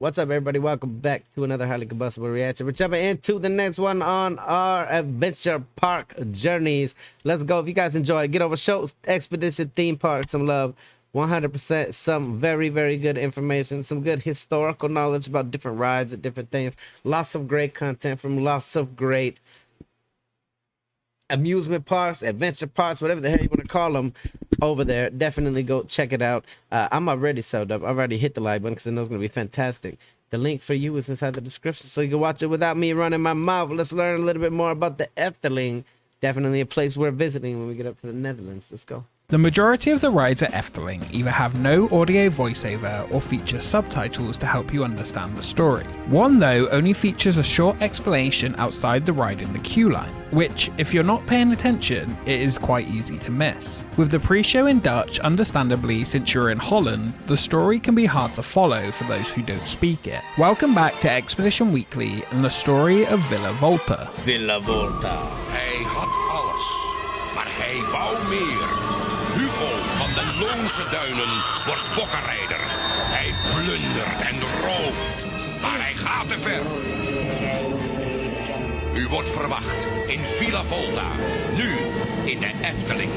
What's up, everybody? Welcome back to another highly combustible reaction. We're jumping into the next one on our adventure park journeys. Let's go. If you guys enjoy it, get over show expedition theme park some love. 100% some very good information, some good historical knowledge about different rides and different things. Lots of great content from lots of great amusement parks, adventure parks, whatever the hell you want to call them over there. Definitely go check it out. I'm already sold up. I've already hit the like button because I know it's going to be fantastic. The link for you is inside the description so you can watch it without me running my mouth. Let's learn a little bit more about the Efteling. Definitely a place we're visiting when we get up to the Netherlands. Let's go. The majority of the rides at Efteling either have no audio voiceover or feature subtitles to help you understand the story. One though only features a short explanation outside the ride in the queue line, which if you're not paying attention, it is quite easy to miss. With the pre-show in Dutch, understandably since you're in Holland, the story can be hard to follow for those who don't speak it. Welcome back to Expedition Weekly and the story of Villa Volta. Villa Volta. Hij had alles, maar hij wou meer. Hugo van de Loonse Duinen wordt bokkenrijder. Hij plundert en rooft, maar hij gaat te ver. U wordt verwacht in Villa Volta, nu in de Efteling.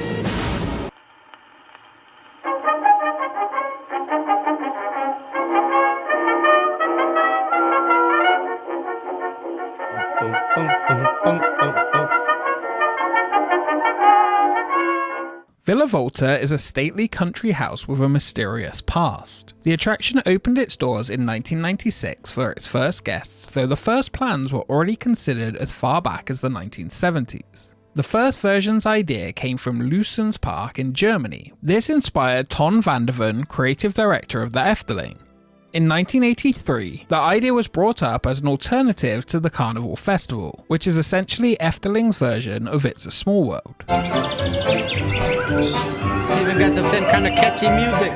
Villa Volta is a stately country house with a mysterious past. The attraction opened its doors in 1996 for its first guests, though the first plans were already considered as far back as the 1970s. The first version's idea came from Luyssens Park in Germany. This inspired Ton van der Ven, creative director of the Efteling. In 1983, the idea was brought up as an alternative to the Carnival Festival, which is essentially Efteling's version of It's a Small World. Even got the same kind of catchy music.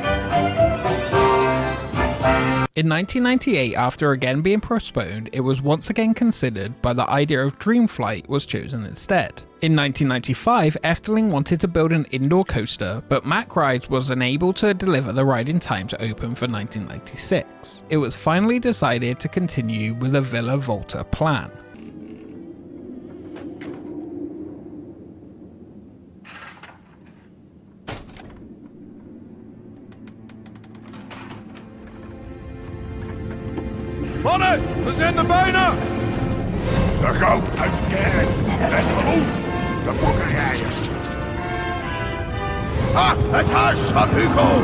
In 1998, after again being postponed, it was once again considered, but the idea of Dreamflight was chosen instead. In 1995, Efteling wanted to build an indoor coaster, but Mack Rides was unable to deliver the ride in time to open for 1996. It was finally decided to continue with a Villa Volta plan. Mannen, we zijn er bijna! De goud uit de kern, dat is van ons, de bokkenrijders. Ah, het huis van Hugo!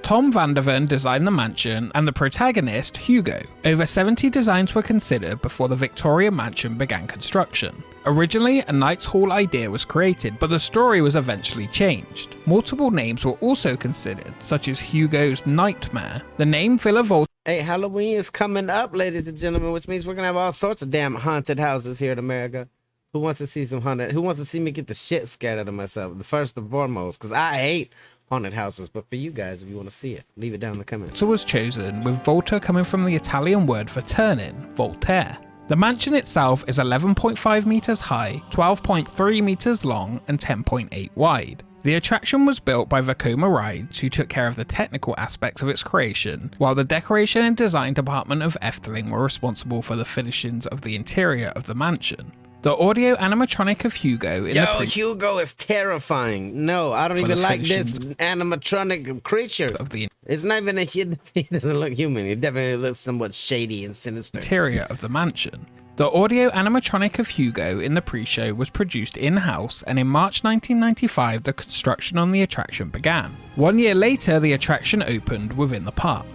Tom van der Ven designed the mansion and the protagonist, Hugo. Over 70 designs were considered before the Victoria mansion began construction. Originally, a Knight's Hall idea was created, but the story was eventually changed. Multiple names were also considered, such as Hugo's Nightmare. The name Villa Volta. Hey, Halloween is coming up, ladies and gentlemen, which means we're going to have all sorts of damn haunted houses here in America. Who wants to see some haunted? Who wants to see me get the shit scared out of myself? The first and foremost, because I hate haunted houses, but for you guys, if you want to see it, leave it down in the comments. Was chosen, with Volta coming from the Italian word for turning, Voltaire. The mansion itself is 11.5 meters high, 12.3 meters long, and 10.8 wide. The attraction was built by Vekoma Rides, who took care of the technical aspects of its creation, while the decoration and design department of Efteling were responsible for the finishings of the interior of the mansion. The audio animatronic of Hugo in Hugo is terrifying. No, I don't even like this animatronic creature. It's not even he doesn't look human. He definitely looks somewhat shady and sinister. Interior of the mansion. The audio animatronic of Hugo in the pre-show was produced in-house, and in March 1995 the construction on the attraction began. 1 year later, the attraction opened within the park.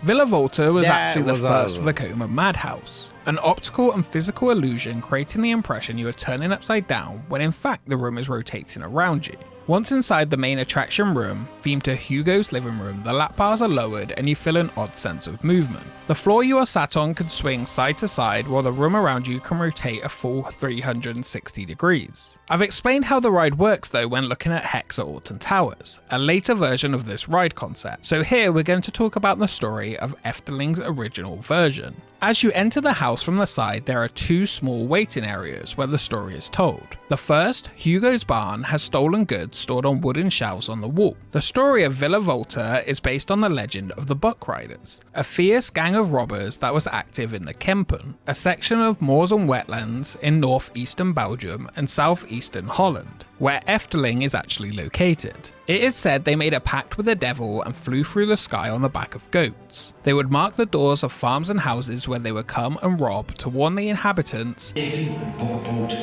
Villa Volta was actually the first Vekoma Madhouse, an optical and physical illusion creating the impression you are turning upside down when in fact the room is rotating around you. Once inside the main attraction room, themed to Hugo's living room, the lap bars are lowered and you feel an odd sense of movement. The floor you are sat on can swing side to side while the room around you can rotate a full 360 degrees. I've explained how the ride works though when looking at Hex at Alton Towers, a later version of this ride concept, so here we're going to talk about the story of Efteling's original version. As you enter the house from the side, there are two small waiting areas where the story is told. The first, Hugo's barn, has stolen goods stored on wooden shelves on the wall. The story of Villa Volta is based on the legend of the Buck Riders, a fierce gang of robbers that was active in the Kempen, a section of moors and wetlands in northeastern Belgium and southeastern Holland, where Efteling is actually located. It is said they made a pact with the devil and flew through the sky on the back of goats. They would mark the doors of farms and houses where they would come and rob to warn the inhabitants Een bokkenpoot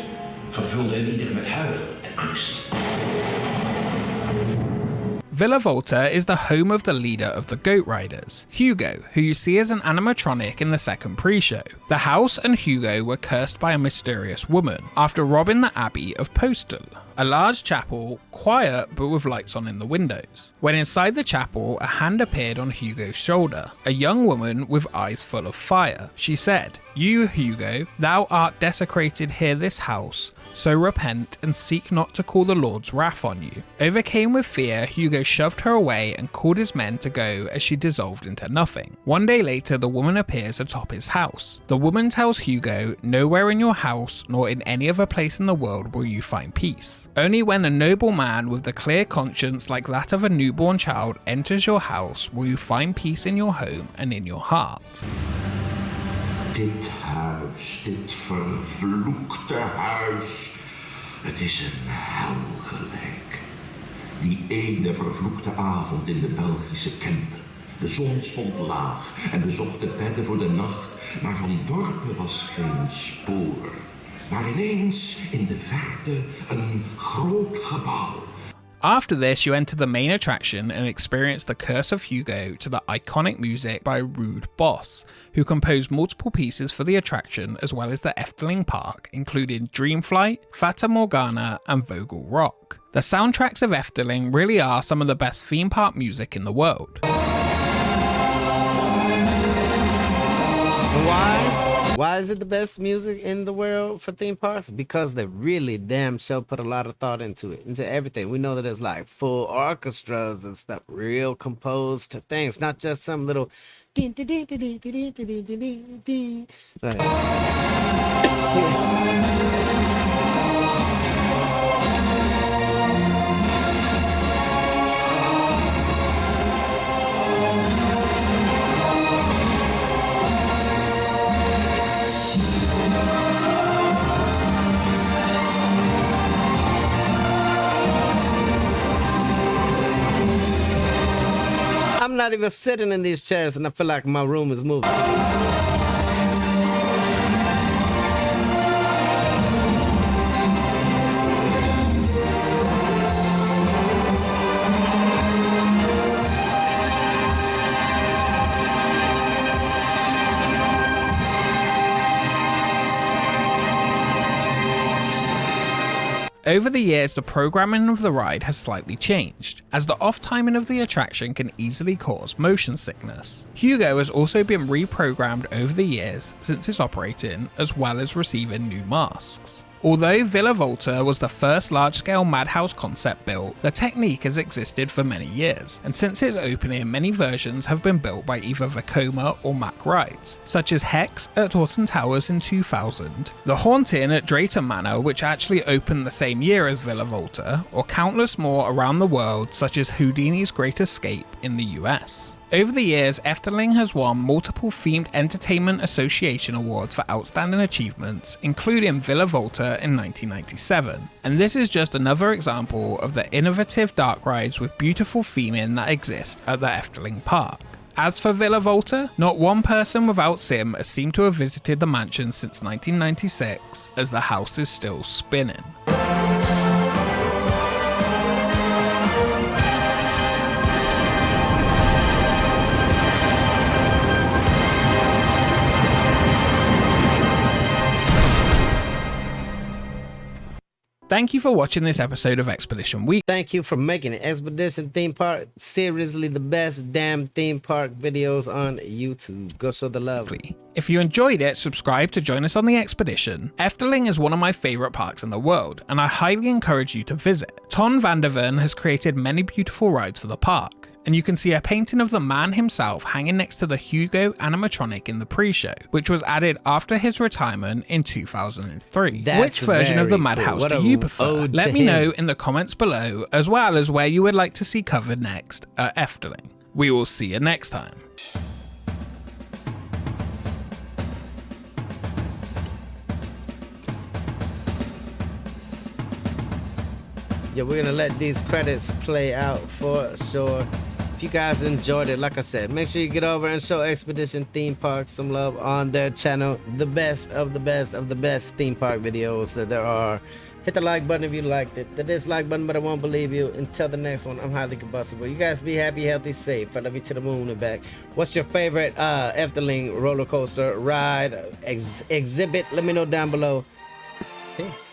vervulde ieder met huiver en angst. Villa Volta is the home of the leader of the Goat Riders, Hugo, who you see as an animatronic in the second pre-show. The house and Hugo were cursed by a mysterious woman after robbing the Abbey of Postel, a large chapel, quiet but with lights on in the windows. When inside the chapel, a hand appeared on Hugo's shoulder, a young woman with eyes full of fire. She said, "You, Hugo, thou art desecrated here this house, so repent and seek not to call the Lord's wrath on you." Overcame with fear, Hugo shoved her away and called his men to go as she dissolved into nothing. One day later, the woman appears atop his house. The woman tells Hugo, "Nowhere in your house, nor in any other place in the world will you find peace. Only when a noble man with a clear conscience like that of a newborn child enters your house will you find peace in your home and in your heart." Dit huis, dit vervloekte huis, het is een hel gelijk. Die ene vervloekte avond in de Belgische Kempen. De zon stond laag en bezocht de bedden voor de nacht, maar van dorpen was geen spoor. Maar ineens in de verte een groot gebouw. After this, you enter the main attraction and experience the Curse of Hugo to the iconic music by Ruud Bos, who composed multiple pieces for the attraction as well as the Efteling Park, including Dreamflight, Fata Morgana and Vogel Rock. The soundtracks of Efteling really are some of the best theme park music in the world. Why is it the best music in the world for theme parks? Because they really damn sure put a lot of thought into it, into everything. We know that it's like full orchestras and stuff, real composed things, not just some little like, I'm not even sitting in these chairs and I feel like my room is moving. Over the years, the programming of the ride has slightly changed, as the off-timing of the attraction can easily cause motion sickness. Hugo has also been reprogrammed over the years since its operating, as well as receiving new masks. Although Villa Volta was the first large-scale madhouse concept built, the technique has existed for many years, and since its opening many versions have been built by either Vekoma or Mack Rides, such as Hex at Alton Towers in 2000, The Haunting at Drayton Manor which actually opened the same year as Villa Volta, or countless more around the world such as Houdini's Great Escape in the US. Over the years, Efteling has won multiple Themed Entertainment Association awards for outstanding achievements, including Villa Volta in 1997, and this is just another example of the innovative dark rides with beautiful theming that exist at the Efteling Park. As for Villa Volta, not one person without sim has seemed to have visited the mansion since 1996, as the house is still spinning. Thank you for watching this episode of Expedition Week. Thank you for making it. Expedition Theme Park, seriously the best damn theme park videos on YouTube. Go show the love. If you enjoyed it, subscribe to join us on the expedition. Efteling is one of my favourite parks in the world, and I highly encourage you to visit. Ton van der Ven has created many beautiful rides for the park, and you can see a painting of the man himself hanging next to the Hugo animatronic in the pre-show, which was added after his retirement in 2003. Which version of the Madhouse do you prefer? Let me know in the comments below, as well as where you would like to see covered next at Efteling. We will see you next time. Yeah, we're gonna let these credits play out for sure. If you guys enjoyed it, like I said, make sure you get over and show Expedition Theme Park some love on their channel. The best of the best of the best theme park videos that there are. Hit the like button if you liked it. The dislike button, but I won't believe you. Until the next one, I'm highly combustible. You guys be happy, healthy, safe. I love you to the moon and back. What's your favorite Efteling roller coaster ride exhibit? Let me know down below. Peace.